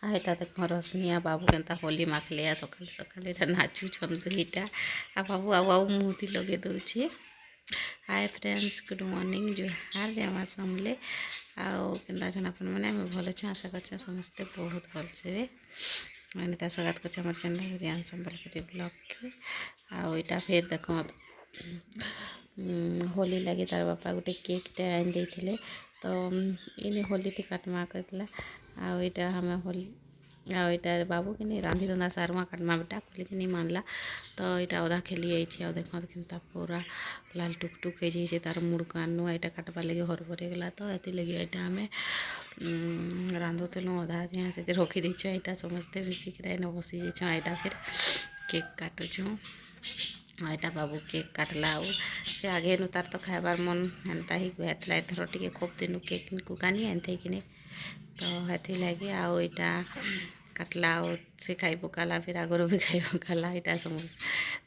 आईटा देख रश्मिया बाबू केनता होली माखले सकाल सकाल एटा नाचुछन दुईटा आ बाबू आउ मुहती लगे दौचे। हाय फ्रेंड्स गुड मॉर्निंग जुहार जमा समले आउ केनता छन अपन माने हम भल छ आशा करछ समस्ते बहुत भल से मैंने ता स्वागत करछ हमर चैनल रियान संबलपुरी ब्लॉग के। आउ एटा फिर देखो होली लगे तार बापा गोटे केकटे आनि देथिले तो इने होली ती काटमा करथिला आउ एटा हमें होली आउ एटा बाबू के नहीं रांधी रंधा सारुआ काटमा बेटा कहले कि नहीं मानला तो एटा अधा खेली आइछि। आउ देखो केनता पूरा लाल टुकटुक है जे तार मुड़ कानु एटा काटबा लगे हरबरे गला तो एति लगे एटा हमें रांधुथिलु अधा दिया से रखी दैछ। एटा समस्ते मिसिक न बसी जाइछ। एटा फिर केक काटुछु एटा बाबू केक काटला आउ से आगे नु तार तो खाइबार मन एंता ही भेटला एथर टिके खूब दिनु केक को कानी एंते कि नहीं तो हेथि लगे आउ एटा काटला आउ से खाई पकाला फिर आगरो भी खाई पकाला एटा समझ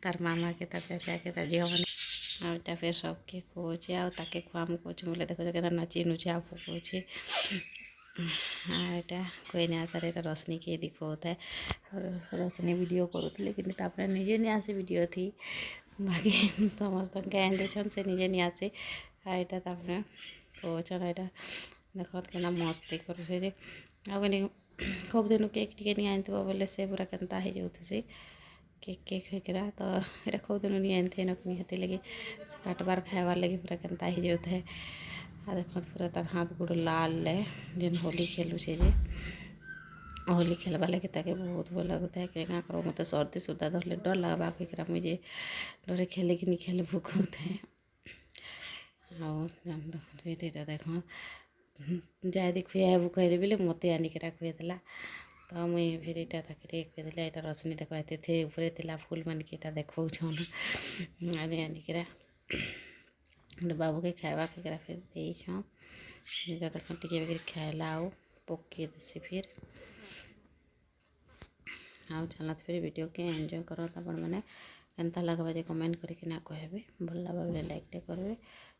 तार मामा के तार चाचा के तार झियो माने एटा फिर सबके खोचे आउ ताके खुआम कोछ बोले देखो के नाची नुचे आ पकोचे। एटा कोई नहीं आसार एटा रश्मि के दिखो होता है और रश्मि वीडियो करूँ लेकिन तापर निजे नहीं आसे वीडियो थी बाकी समस्त कहन से निजे नहीं आसे एटा तापर कोचन एटा देख के मस्ती करुचे जे आगे खूब दिन केक टिके नहीं आनी बोले से पूरा केनता हो जाऊे केक केक होकरा तो ये खूब दिन नहीं आनी नकनी हेती लगे काटबार खाइबार लगे पूरा केनता हो जाऊे है। आ देख पूरा तार हाथ गोड़ लाल है जेन होली खेलु से जे होली खेलबा लगे ताके बहुत भल लगता है क्या करो मत सर्दी सुधा धरले डर लगवा एकरा मुझे डरे खेले कि नहीं खेले भूख होता है। आटा देख जाए खुआ वो कहले बोले मत आनिकरा खुएदेला तो मुई फिर यहाँ ताके खुएदेला यहाँ रश्मि देख थे ऊपर थी फुल मानिक यहाँ देखो आनिकरा बाबू के खावा फेकरा फिर देछ देख टिके खाएला आउ पके देसी फिर आउ चलत फिर वीडियो के एंजॉय करत अपन मैंने केनता लगवा जे कमेंट करके ना कहबे भल लगा बोले लाइक टे करबे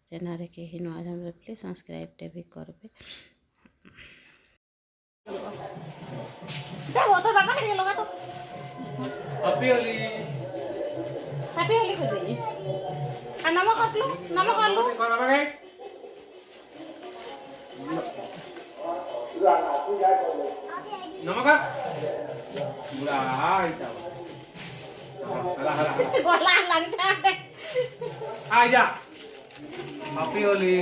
चैनल के ही नुआ जमले प्लीज सब्सक्राइब टे भी करबे। वो तो बाबा के लगा तो हैप्पी होली कर दे आ नमक कर लो बाबा के नमक बुरा आइता बोला लगता है आ जा हैप्पी होली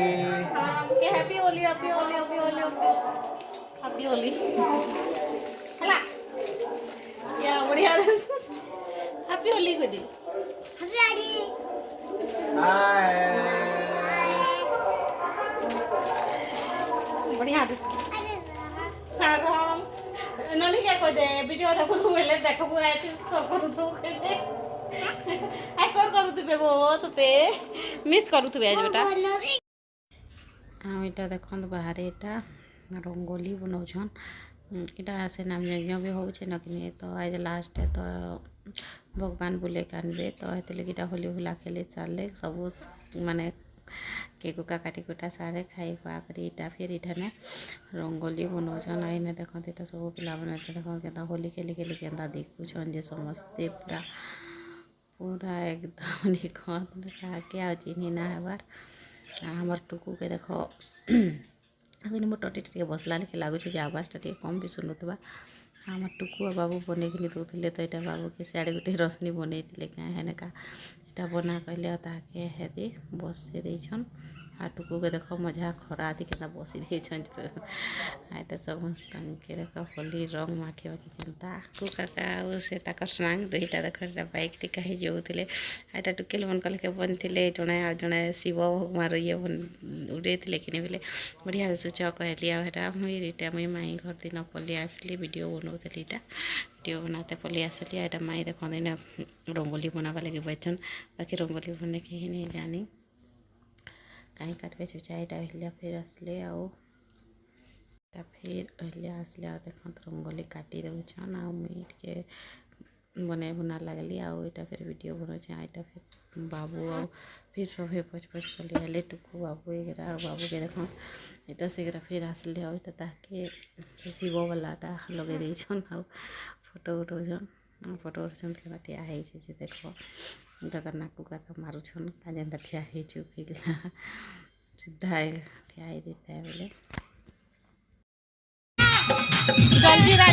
के happy Holi happy Holi happy Holi happy Holi हला या बढ़िया हैप्पी होली को दी हैप्पी होली बढ़िया दे आराम ननी क्या कोई दे वीडियो देखो तू पहले देखो वो ऐसे सब करू तू ऐसा करू तू बे बहुत ते मिस करू तू आज बेटा हाँ इटा देखो बाहर इटा रंगोली बनाऊन इटा से नाम यज्ञ भी होचे नकनी तो आज लास्ट है तो भगवान बोले कानबे तो हेते लगे होली हुला खेले सारे सब माने केक का काटी कुटा सारे खाई खुआ कर इटा फिर इठाने रंगोली बनाऊन आईने देखते इटा सब पिला बना देख के होली खेली खेली के देखुन जे समस्ते पूरा पूरा एकदम निखन के आ चिन्ह ना हेबार हमार टुकू के देख अभी मोर टटी टे बसला लिखे लगुच आवाज़टा टे कम भी शुणुवा हमार टुकु बाबू बन दौले तो यहाँ बाबू के सियाड़े गोटे रश्मि बनई क्या हेनका यहाँ बना कहले ताके हेदी बसे देछन आ टुकु के देख मजा खरा दी के बसी देछन यहाँ समस्त के देख होली रंग माखे बाकी केनता कु काका से ताकर सांग दुईटा देख बाइक टी कहीं जाऊे यहाँ टुकेल मन कल के बनते जड़े आ जड़े शिव भगवान ये उड़े कि नहीं बोले बढ़िया दिशुच कहली आटा मुझे मुई माई घर दिन पलि आसली वीडियो बनाऊली इटा वीडियो बनाते पलि आसली यहाँ माई देख रंगोली बनावा लगे बचन बाकी रंगोली बने के ही नहीं जानी कहीं काटबे चुचा यहाँ फिर आसले आउ फिर आसले देख रंगोली काटी दौन आ मुई बने बुना लगली आटा फिर वीडियो बनो आटा फिर बाबू आ फिर सभी पच पच कली आले टुकु बाबू एगरा बाबू के देख এটা সেগরা फिर आसले आटा ताके शिव वालाटा लगे देछन आ फोटो उठौछन फोटो उठछन के ठिया ହେଇଛି जे देख दादा नाकु काका मारुछन काजेंदा ठिया ହେଇଛୁ फिर सीधा ठिया ही देता है बोले जल्दी रा